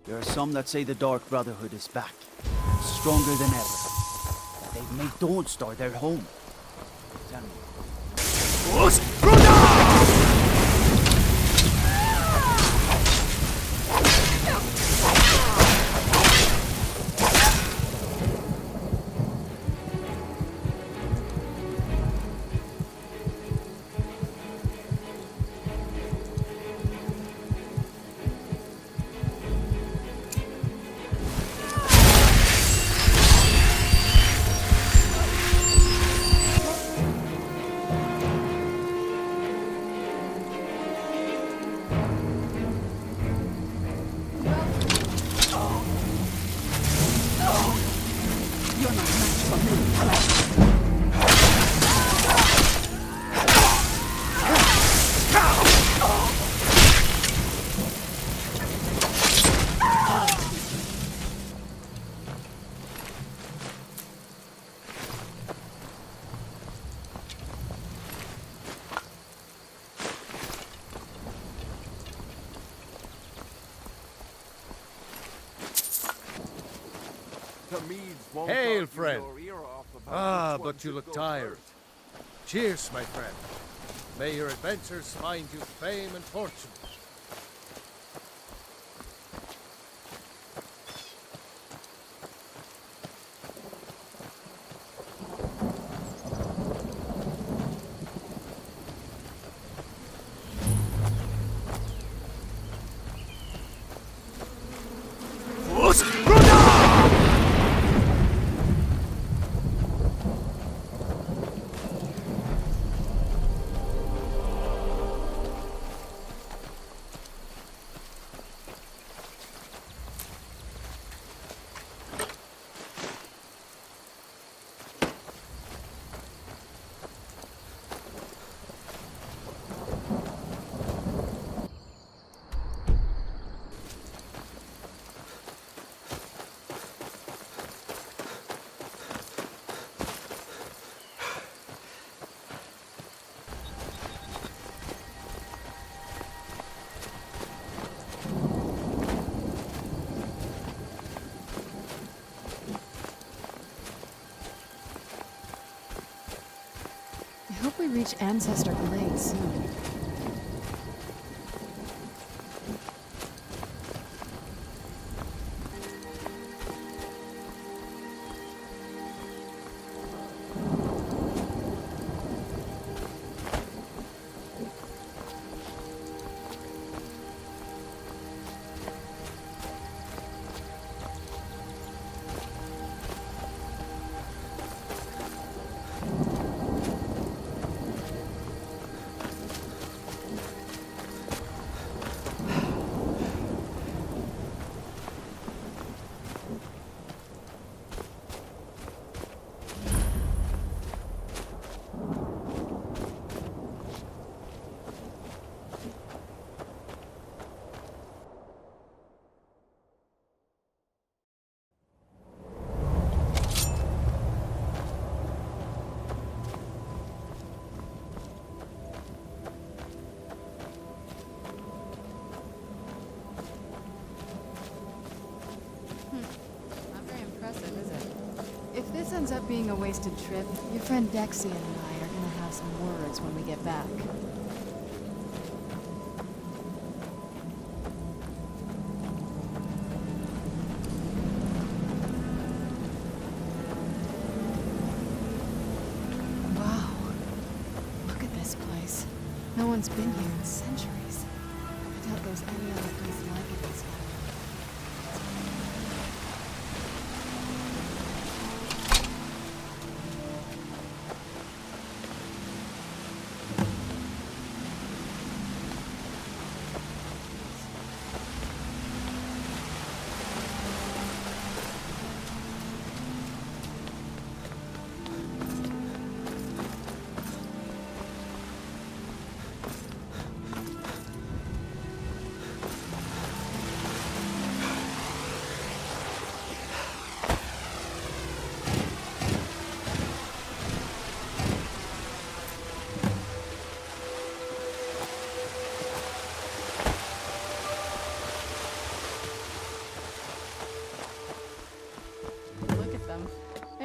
There are some that say the Dark Brotherhood is back, stronger than ever. That they've made Dawnstar their home. Tell me. Hail, friend. But you look tired. Cheers, my friend. May your adventures find you fame and fortune. I hope we reach Ancestor Glade soon. If this ends up being a wasted trip, your friend Dexy and I are gonna have some words when we get back. Wow. Look at this place. No one's been here in centuries. I doubt there's any other place like it in Skyrim.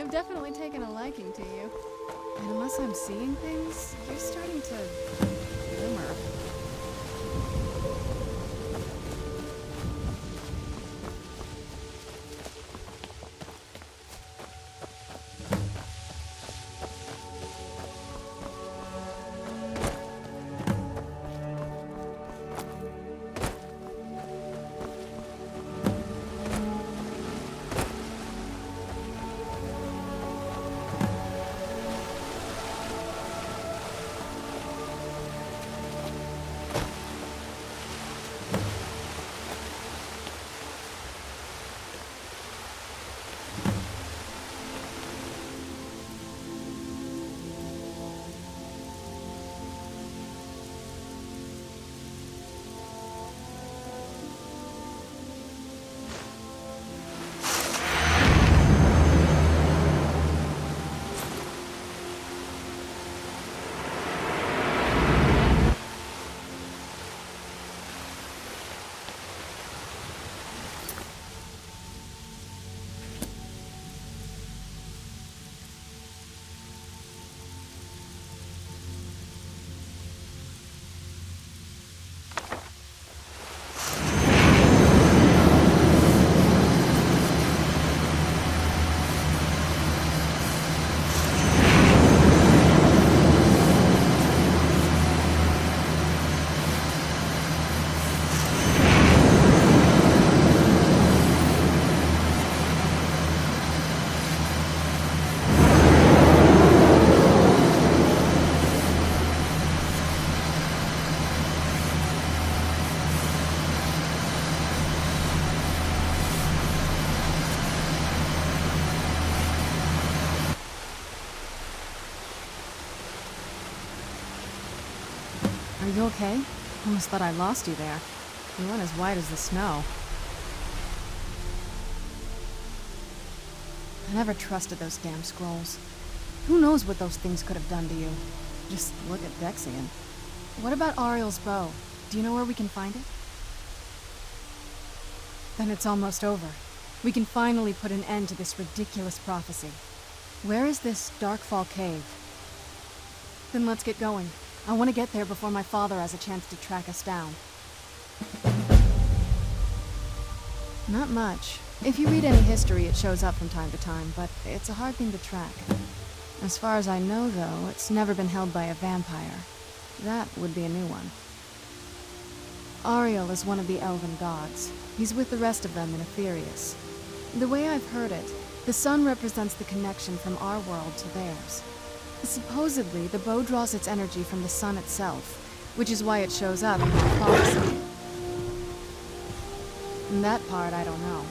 I've definitely taken a liking to you. And unless I'm seeing things, you're starting to glimmer. Are you okay? Almost thought I lost you there. You went as white as the snow. I never trusted those damn scrolls. Who knows what those things could have done to you? Just look at Dexian. What about Auriel's bow? Do you know where we can find it? Then it's almost over. We can finally put an end to this ridiculous prophecy. Where is this Darkfall cave? Then let's get going. I want to get there before my father has a chance to track us down. Not much. If you read any history, it shows up from time to time, but it's a hard thing to track. As far as I know, though, it's never been held by a vampire. That would be a new one. Auriel is one of the elven gods. He's with the rest of them in Aetherius. The way I've heard it, the sun represents the connection from our world to theirs. Supposedly, the bow draws its energy from the sun itself, which is why it shows up in the prophecy. And that part, I don't know.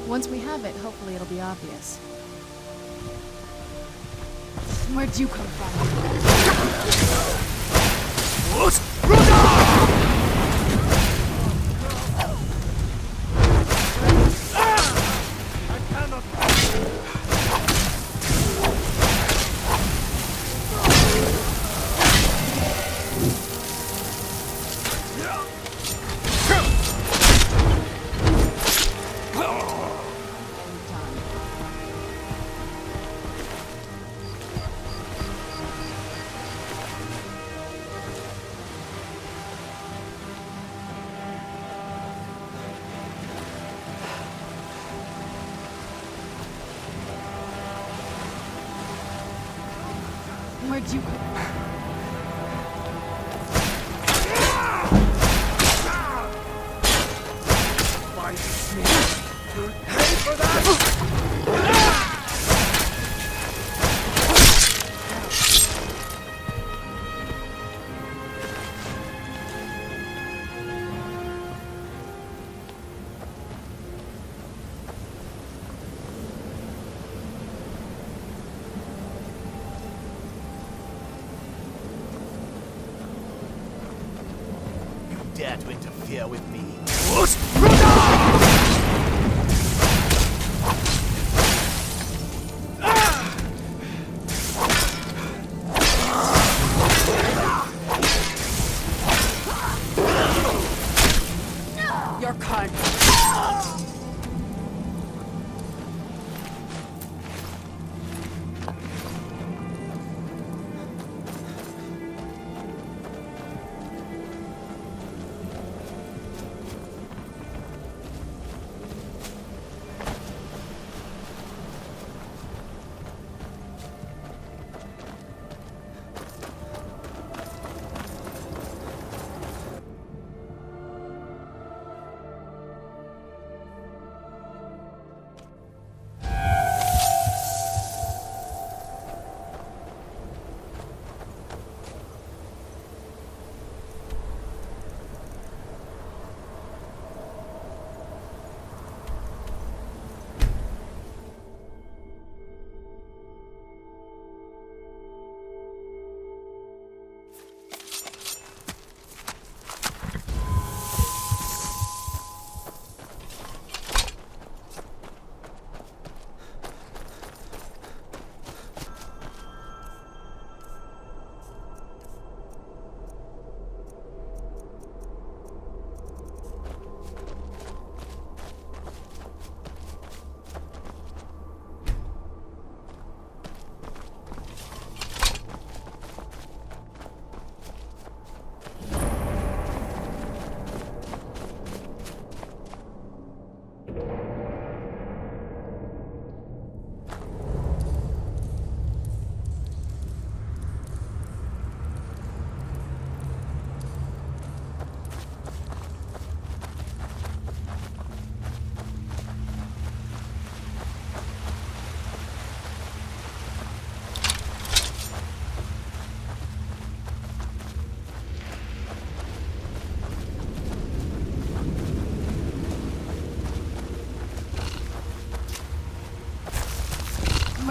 Once we have it, hopefully it'll be obvious. Where'd you come from? Where'd you come from? My snake! You'll pay for that! Dare to interfere with me. Your card.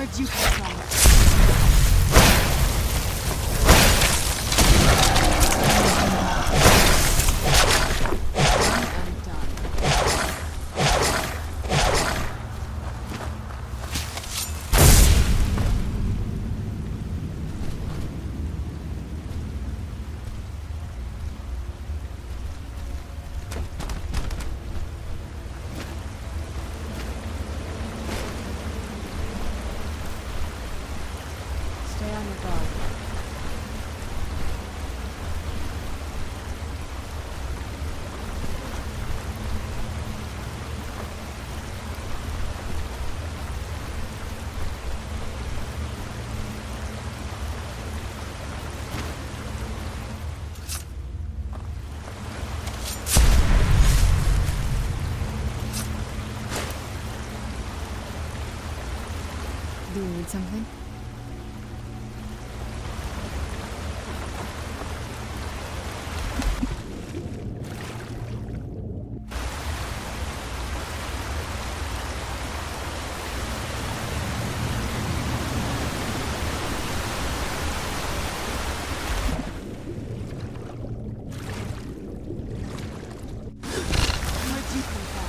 Where'd you come from? I'm done. Stay on your guard. Do you need something? Where'd you come from?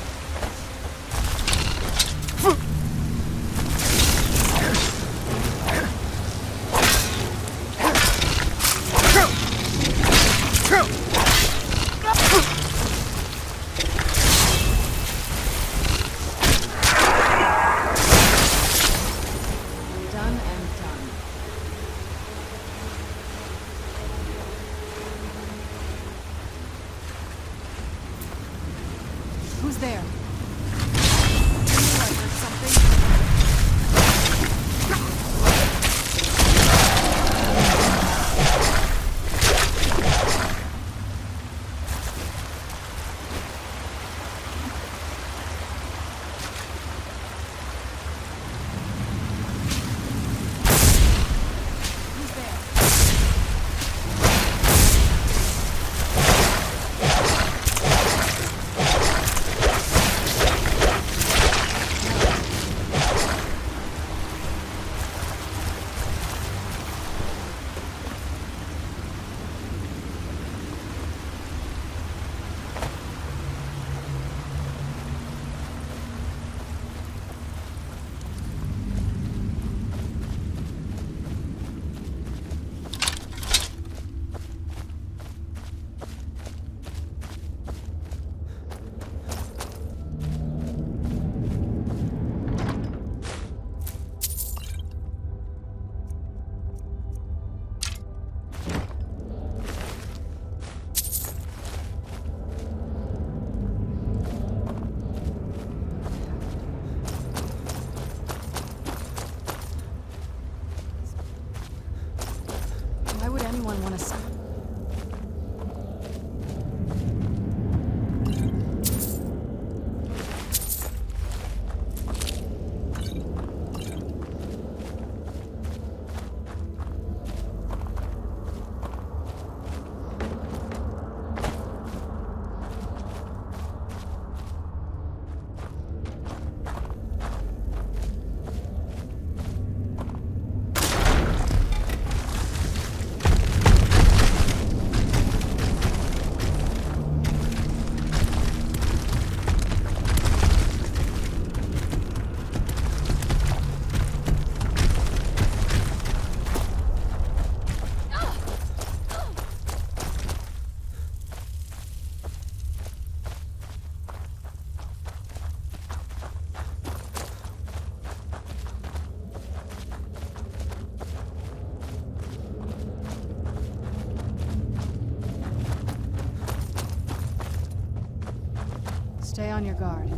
Done and done. Who's there? I heard something. Who's there? Why would anyone want to... Stay on your guard.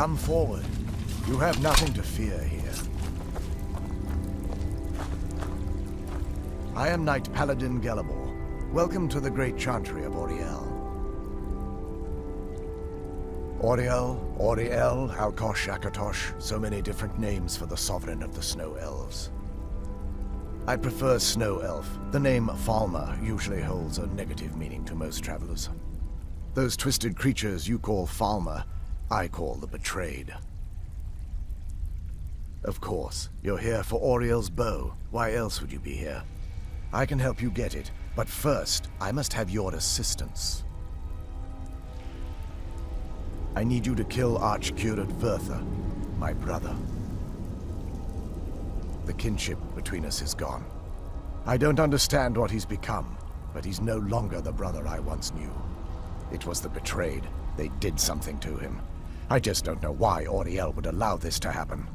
Come forward. You have nothing to fear here. I am Knight Paladin Gelibor. Welcome to the Great Chantry of Auriel. Auriel, Alkosh, Akatosh, so many different names for the sovereign of the Snow Elves. I prefer Snow Elf. The name Falmer usually holds a negative meaning to most travelers. Those twisted creatures you call Falmer, I call the Betrayed. Of course, you're here for Auriel's bow. Why else would you be here? I can help you get it, but first, I must have your assistance. I need you to kill Archcurate Vertha, my brother. The kinship between us is gone. I don't understand what he's become, but he's no longer the brother I once knew. It was the Betrayed. They did something to him. I just don't know why Auriel would allow this to happen.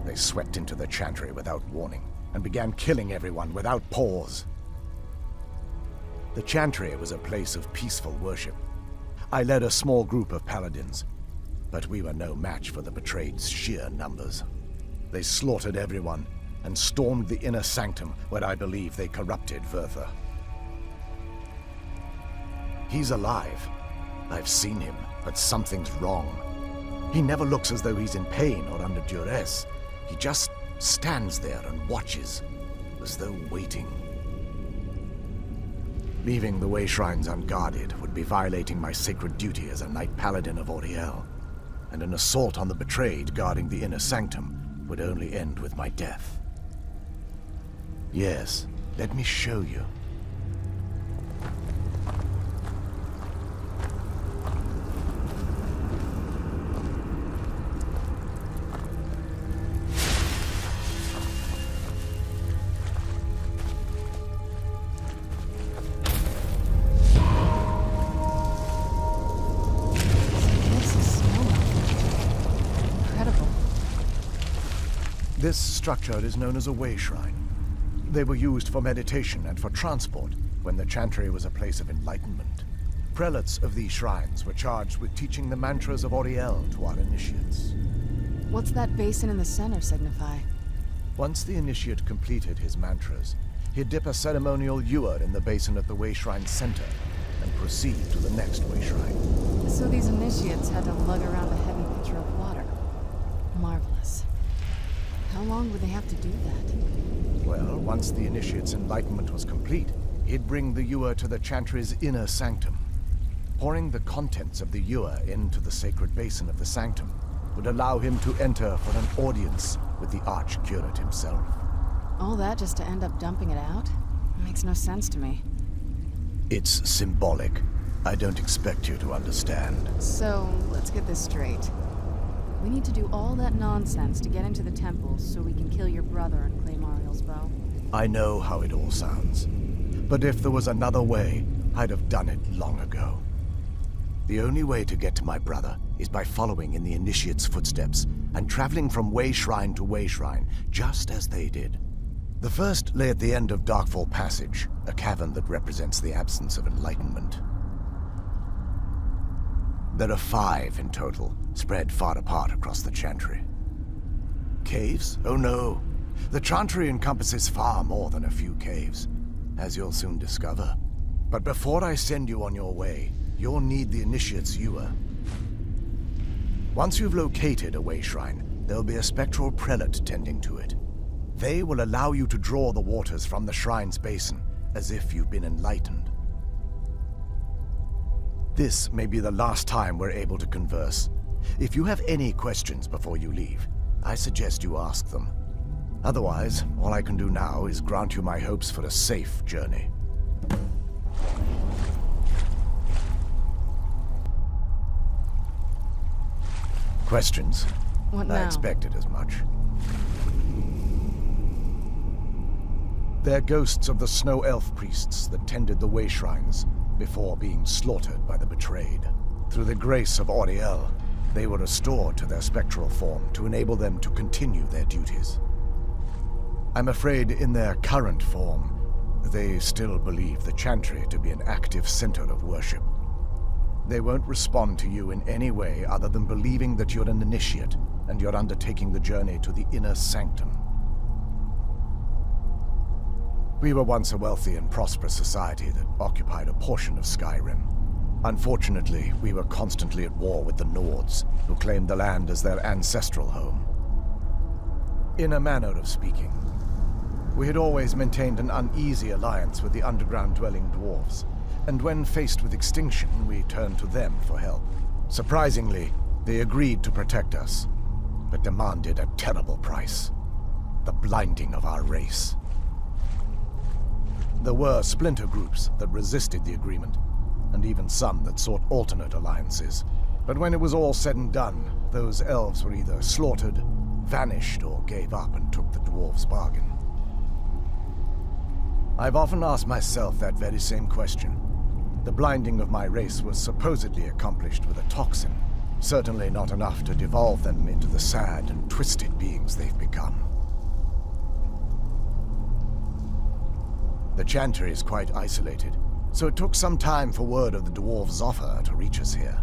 They swept into the Chantry without warning, and began killing everyone without pause. The Chantry was a place of peaceful worship. I led a small group of paladins, but we were no match for the Betrayed's sheer numbers. They slaughtered everyone, and stormed the inner sanctum where I believe they corrupted Vertha. He's alive. I've seen him, but something's wrong. He never looks as though he's in pain or under duress. He just stands there and watches, as though waiting. Leaving the way shrines unguarded would be violating my sacred duty as a Knight Paladin of Auriel, and an assault on the Betrayed guarding the inner sanctum would only end with my death. Yes, let me show you. This structure is known as a way shrine. They were used for meditation and for transport when the Chantry was a place of enlightenment. Prelates of these shrines were charged with teaching the mantras of Auriel to our initiates. What's that basin in the center signify? Once the initiate completed his mantras, he'd dip a ceremonial ewer in the basin at the way shrine's center and proceed to the next way shrine. So these initiates had to lug around a heavy pitcher of water. Marvelous. How long would they have to do that? Well, once the initiate's enlightenment was complete, he'd bring the ewer to the Chantry's inner sanctum. Pouring the contents of the ewer into the sacred basin of the sanctum would allow him to enter for an audience with the Archcurate himself. All that just to end up dumping it out? It makes no sense to me. It's symbolic. I don't expect you to understand. So, let's get this straight. We need to do all that nonsense to get into the temples so we can kill your brother and claim Auriel's bow. I know how it all sounds. But if there was another way, I'd have done it long ago. The only way to get to my brother is by following in the initiate's footsteps and traveling from way shrine to way shrine, just as they did. The first lay at the end of Darkfall Passage, a cavern that represents the absence of enlightenment. There are 5 in total, spread far apart across the Chantry. Caves? Oh no. The Chantry encompasses far more than a few caves, as you'll soon discover. But before I send you on your way, you'll need the Initiate's ewer. Once you've located a way shrine, there'll be a spectral prelate tending to it. They will allow you to draw the waters from the shrine's basin, as if you've been enlightened. This may be the last time we're able to converse. If you have any questions before you leave, I suggest you ask them. Otherwise, all I can do now is grant you my hopes for a safe journey. Questions? What now? I expected as much. They're ghosts of the Snow Elf priests that tended the way shrines before being slaughtered by the Betrayed. Through the grace of Auriel, they were restored to their spectral form to enable them to continue their duties. I'm afraid in their current form, they still believe the Chantry to be an active center of worship. They won't respond to you in any way other than believing that you're an initiate and you're undertaking the journey to the inner sanctum. We were once a wealthy and prosperous society that occupied a portion of Skyrim. Unfortunately, we were constantly at war with the Nords, who claimed the land as their ancestral home. In a manner of speaking, we had always maintained an uneasy alliance with the underground-dwelling dwarves, and when faced with extinction, we turned to them for help. Surprisingly, they agreed to protect us, but demanded a terrible price: the blinding of our race. There were splinter groups that resisted the agreement, and even some that sought alternate alliances. But when it was all said and done, those elves were either slaughtered, vanished, or gave up and took the dwarves' bargain. I've often asked myself that very same question. The blinding of my race was supposedly accomplished with a toxin, certainly not enough to devolve them into the sad and twisted beings they've become. The Chantry is quite isolated, so it took some time for word of the dwarves' offer to reach us here.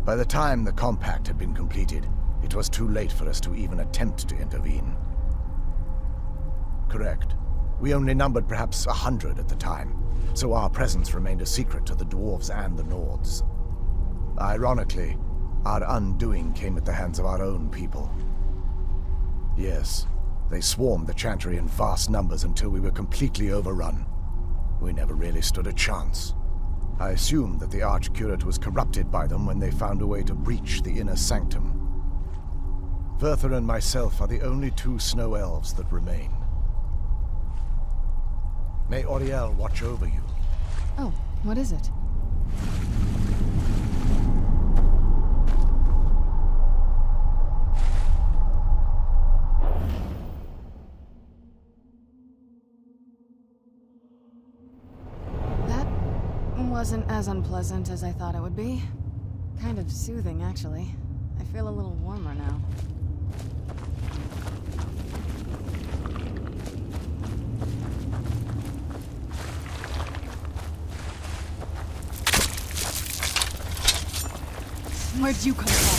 By the time the compact had been completed, it was too late for us to even attempt to intervene. Correct. We only numbered perhaps 100 at the time, so our presence remained a secret to the dwarves and the Nords. Ironically, our undoing came at the hands of our own people. Yes, they swarmed the Chantry in vast numbers until we were completely overrun. We never really stood a chance. I assumed that the Archcurate was corrupted by them when they found a way to breach the inner sanctum. Verther and myself are the only two snow elves that remain. May Auriel watch over you. Oh, what is it? That wasn't as unpleasant as I thought it would be. Kind of soothing, actually. I feel a little warmer now. Where'd you come from?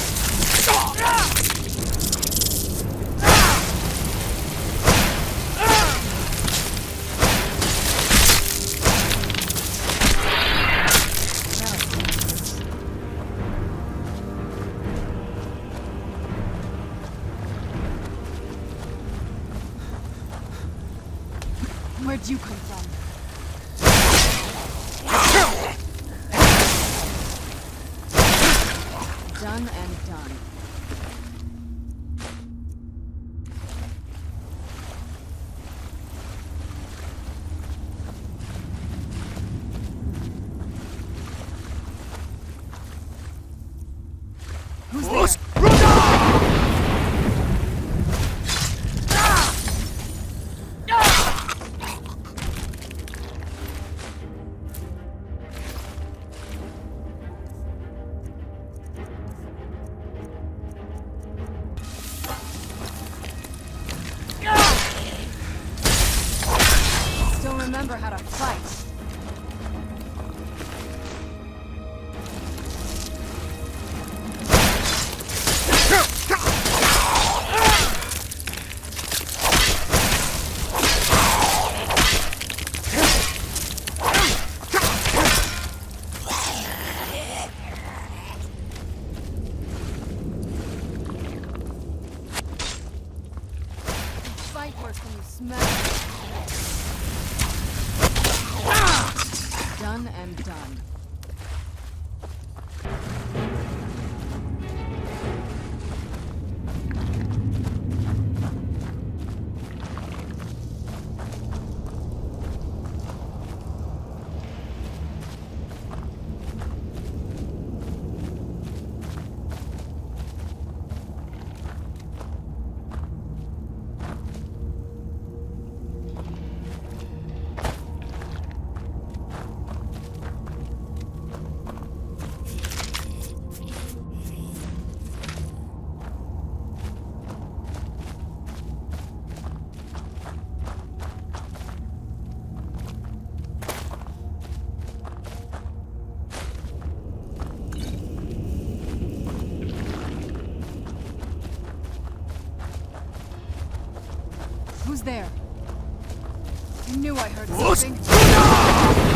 Where'd you come from? Done and done. Who's there? Remember how to fight. Fight worse when you smash. Done and done. Who's there? I knew I heard something.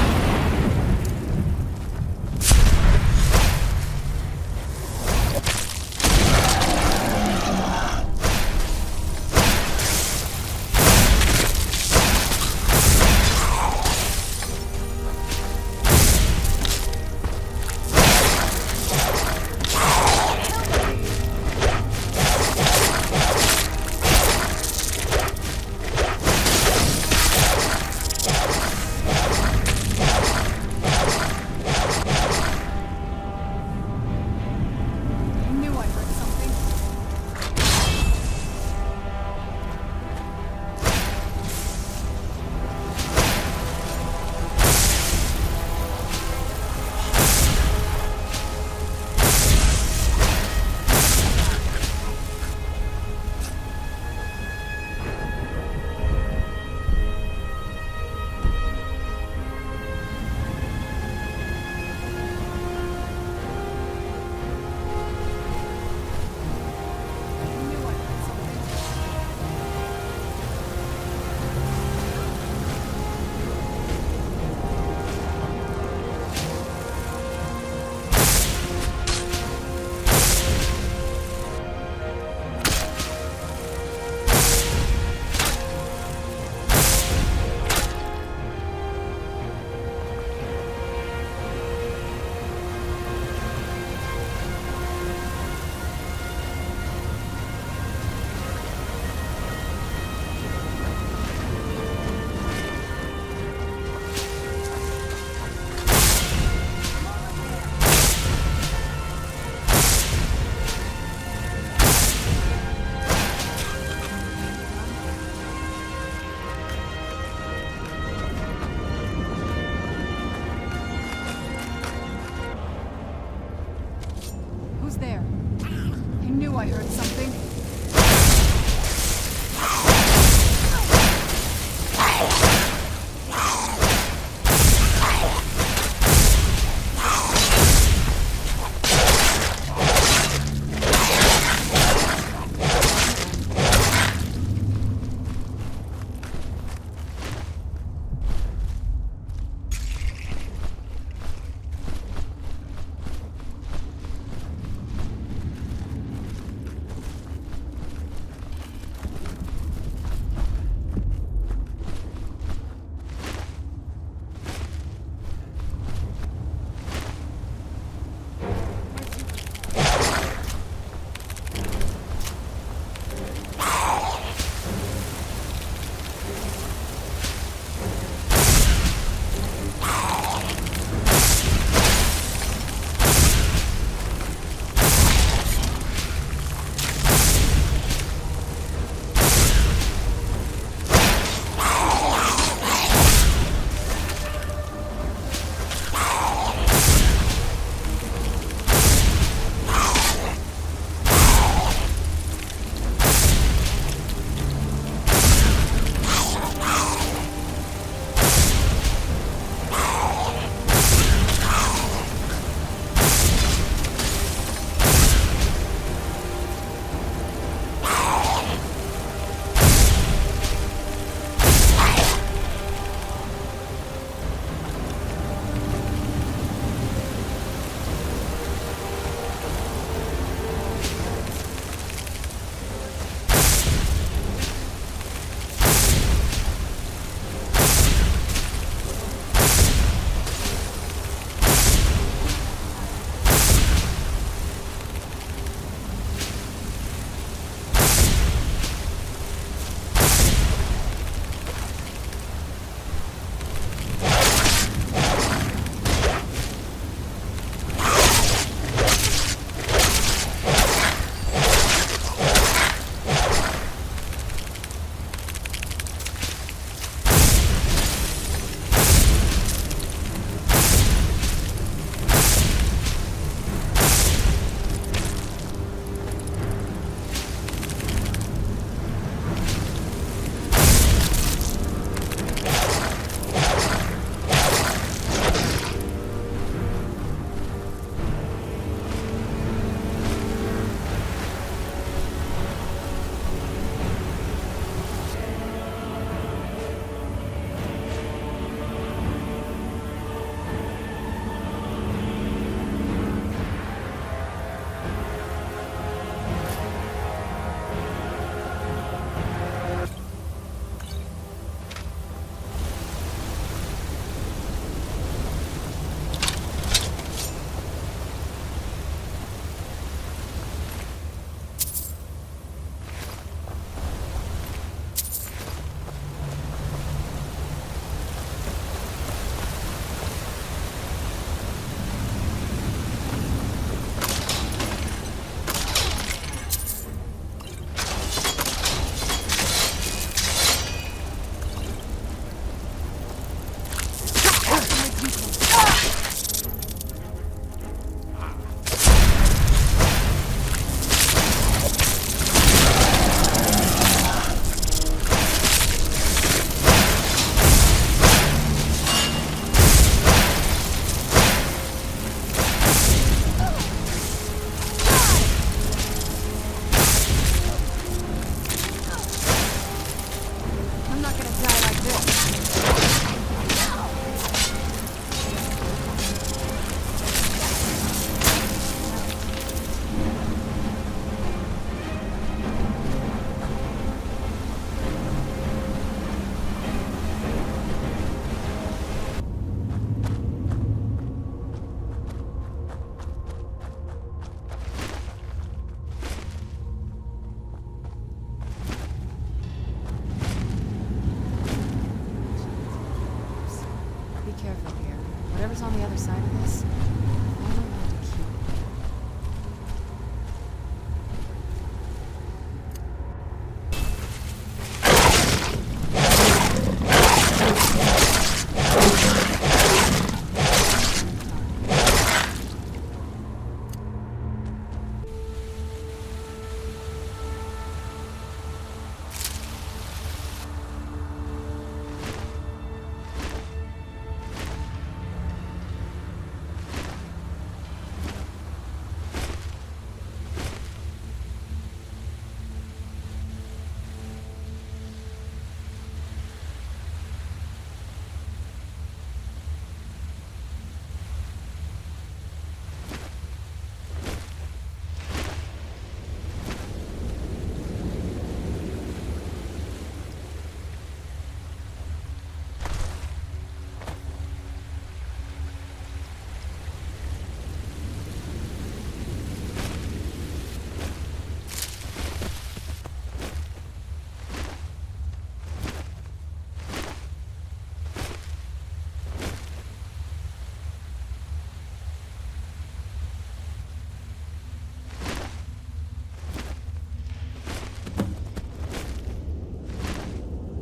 whatever's on the other side of this, I don't know what to keep.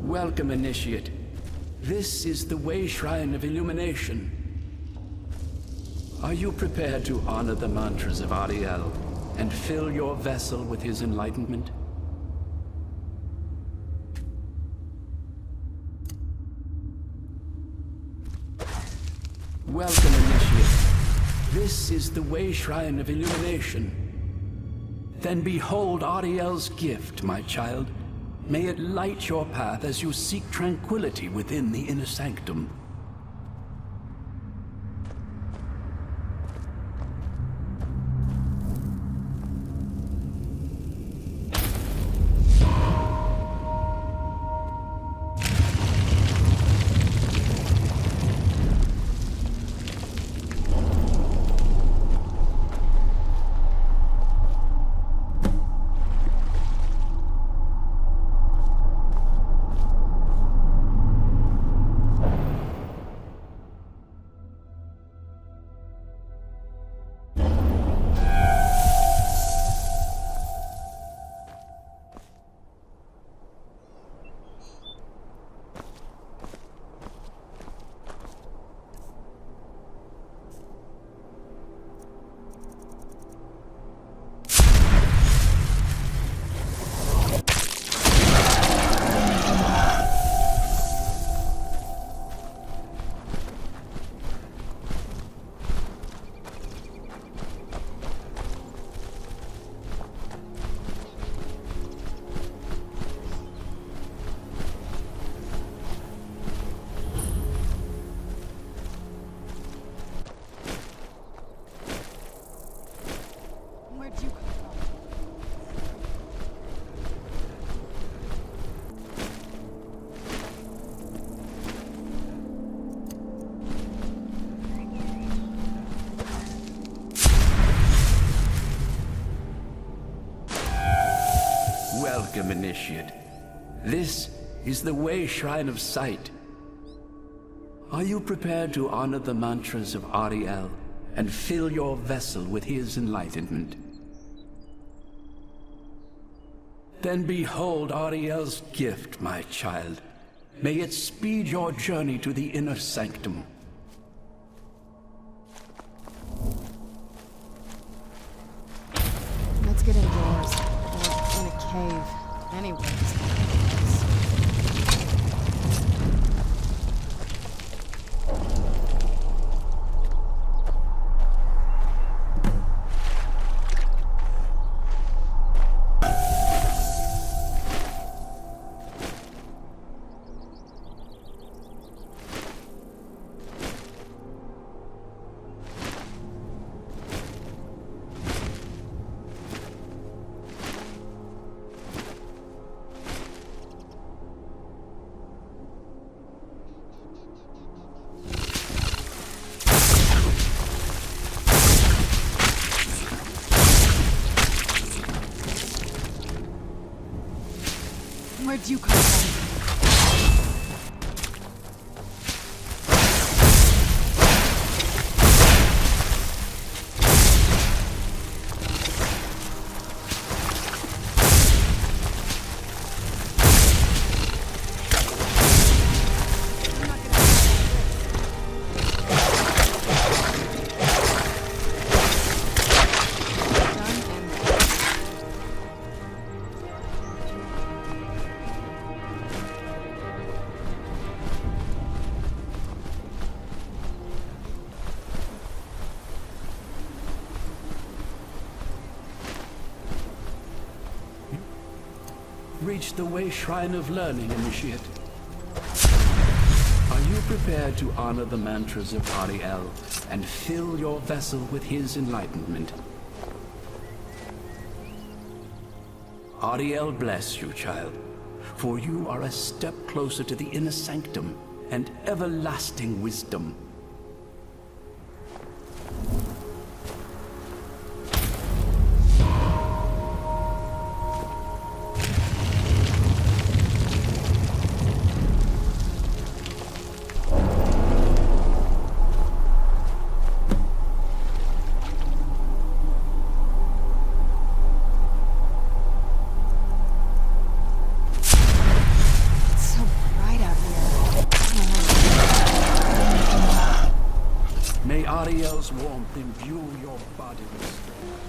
Welcome, Initiate. This is the Way Shrine of Illumination. Are you prepared to honor the mantras of Auriel and fill your vessel with his enlightenment? Welcome, Initiate. This is the Way Shrine of Illumination. Then behold Auriel's gift, my child. May it light your path as you seek tranquility within the inner sanctum. Welcome, Initiate. This is the Way Shrine of Sight. Are you prepared to honor the mantras of Auriel and fill your vessel with his enlightenment? Then behold Auriel's gift, my child. May it speed your journey to the inner sanctum. Let's get indoors. Or in a cave. Anyways. Where'd you come from? Reach the Way Shrine of Learning, Initiate. Are you prepared to honor the mantras of Auriel and fill your vessel with his enlightenment? Auriel bless you, child, for you are a step closer to the inner sanctum and everlasting wisdom. Auriel's warmth imbue your body with strength.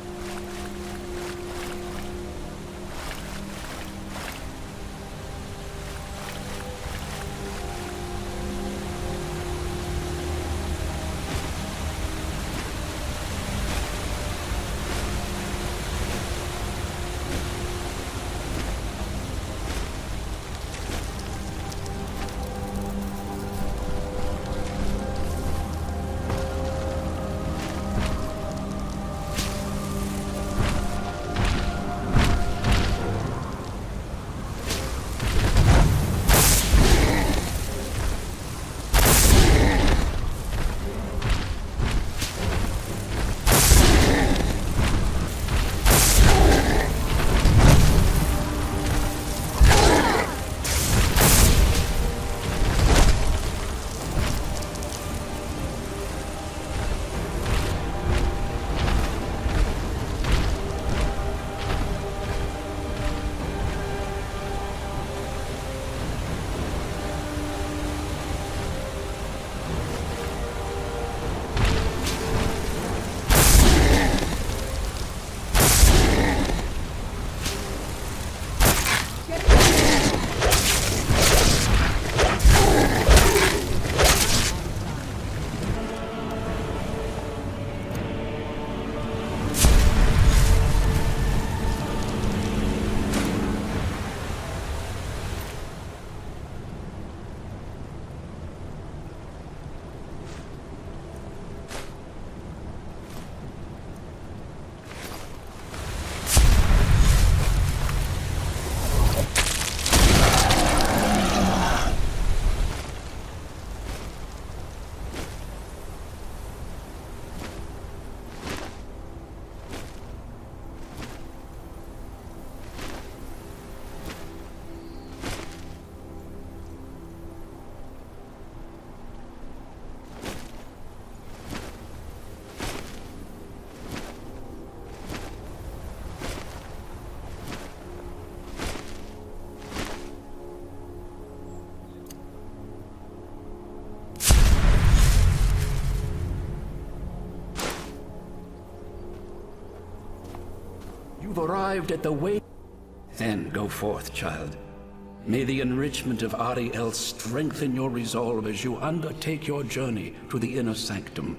You've arrived at the way. Then go forth, child. May the enrichment of Auriel strengthen your resolve as you undertake your journey to the inner sanctum.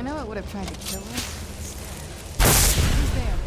know I would have tried to kill her. Who's there?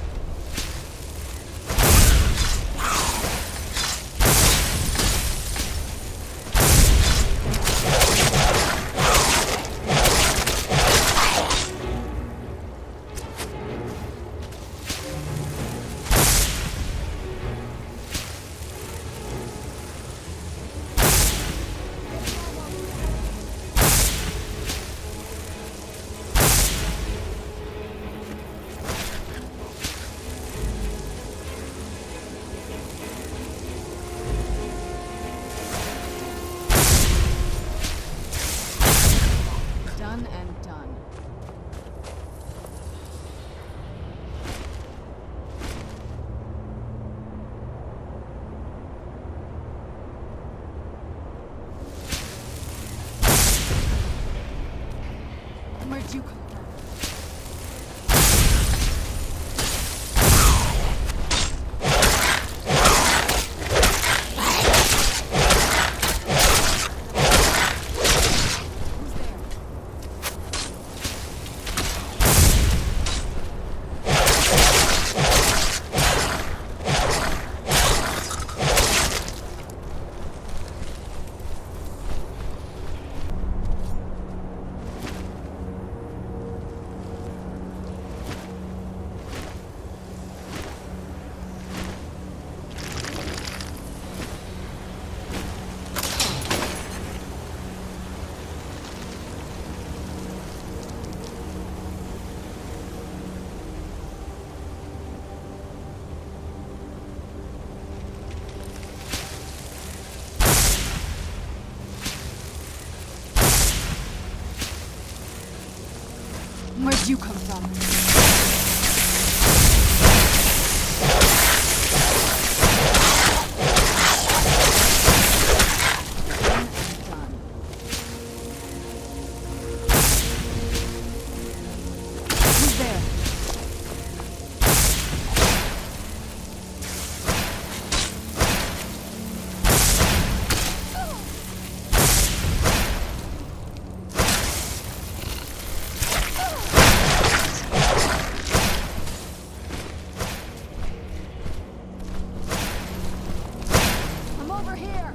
Done and done. Where'd you come from? Where'd you come from? Who's there? I'm over here.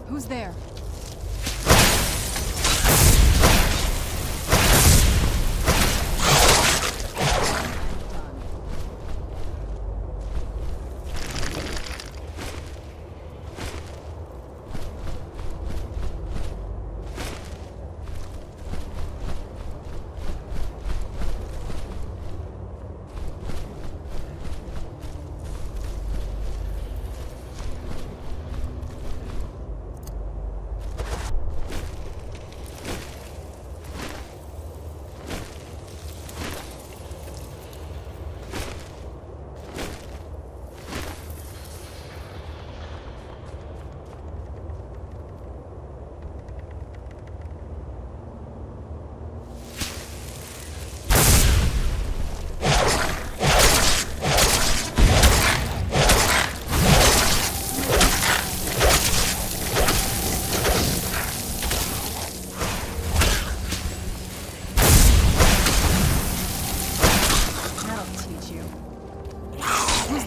Who's there?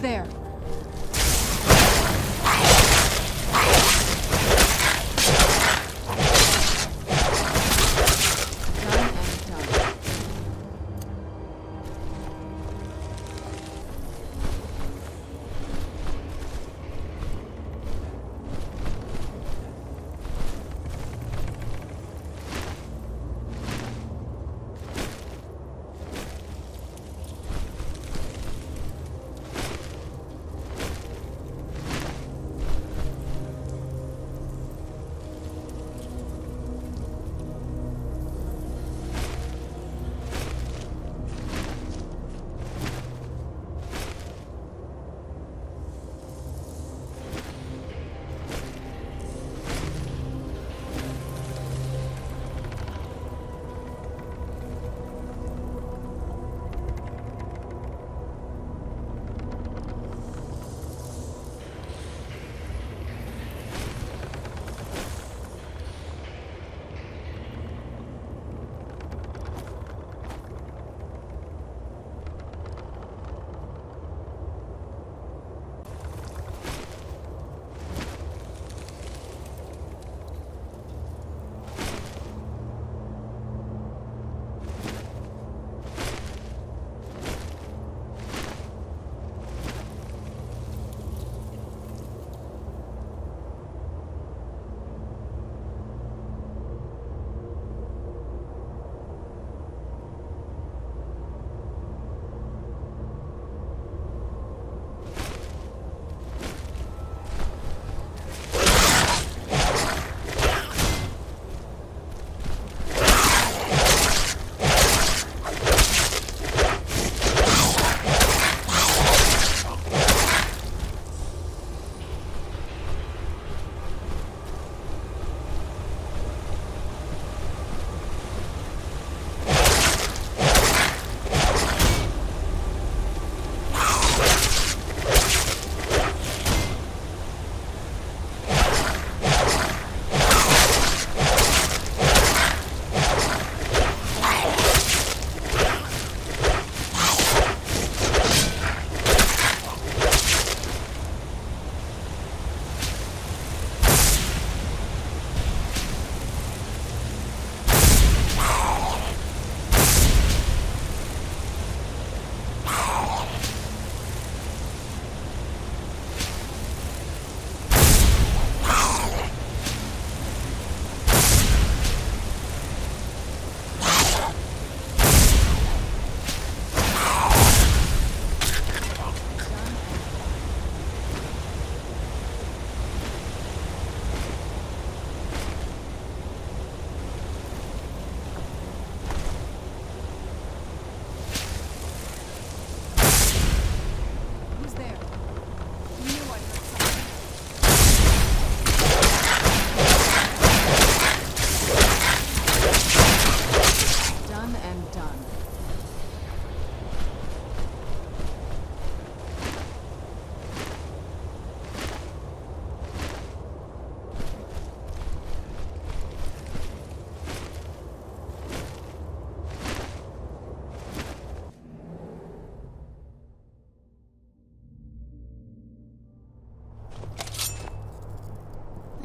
there?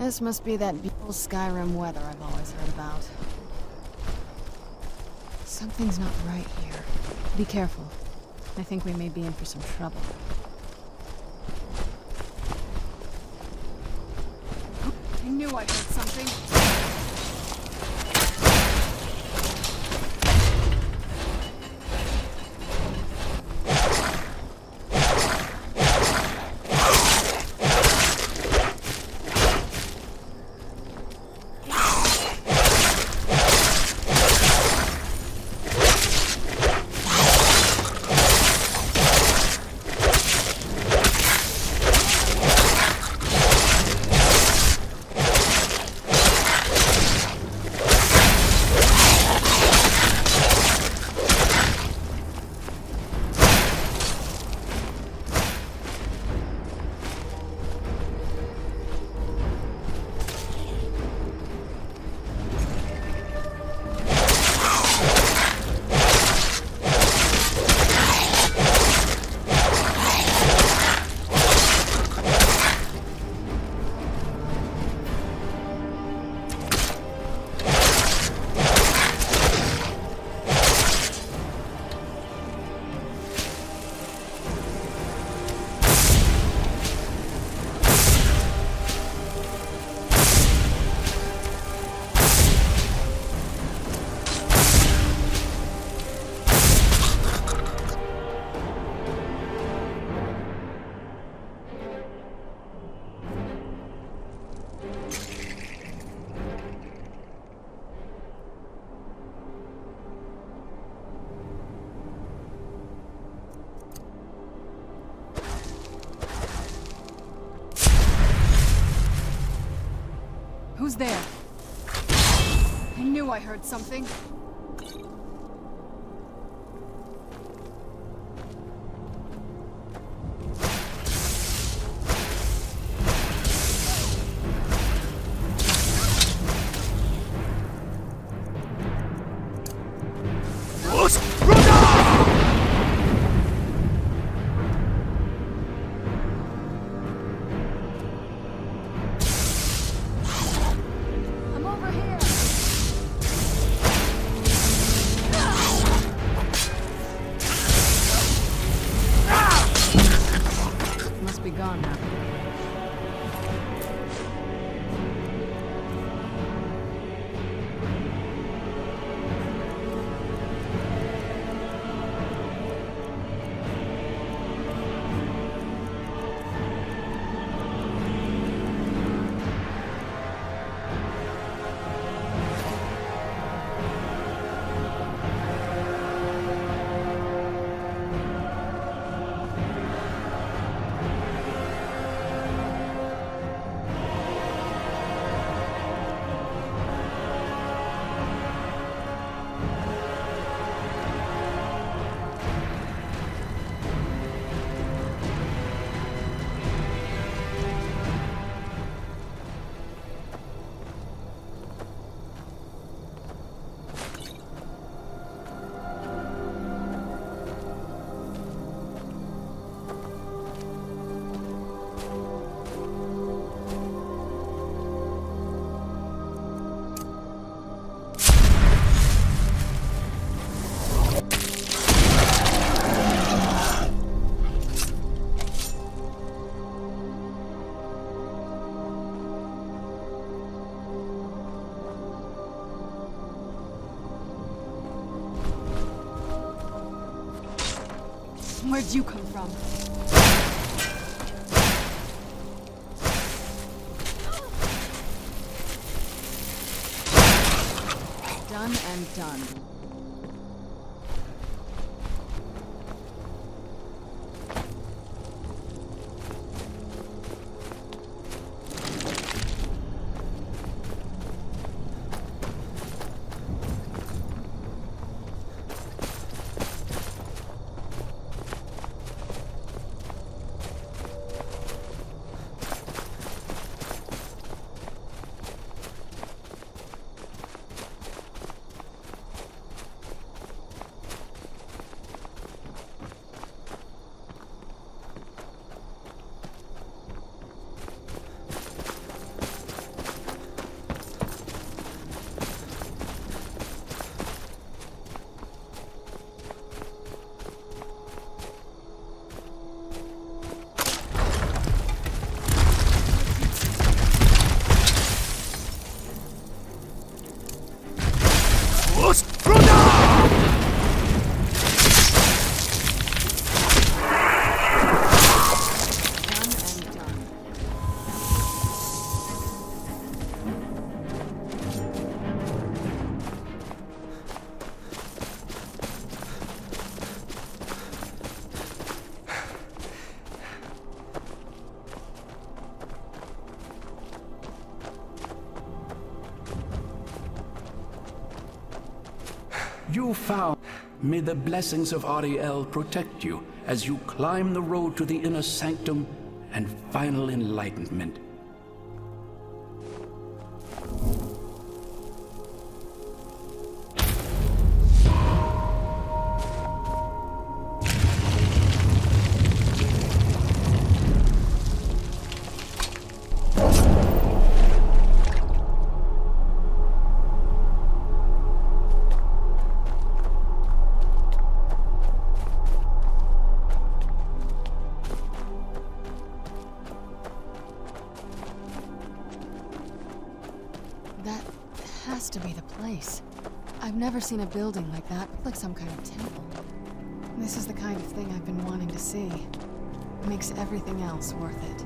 This must be that beautiful Skyrim weather I've always heard about. Something's not right here. Be careful. I think we may be in for some trouble. I knew I heard something. there. I knew I heard something. I'm over here. Must be gone now. Where'd you come from? Done and done. You found. May the blessings of Auriel protect you as you climb the road to the inner sanctum and final enlightenment. That has to be the place. I've never seen a building like that, like some kind of temple. This is the kind of thing I've been wanting to see. Makes everything else worth it.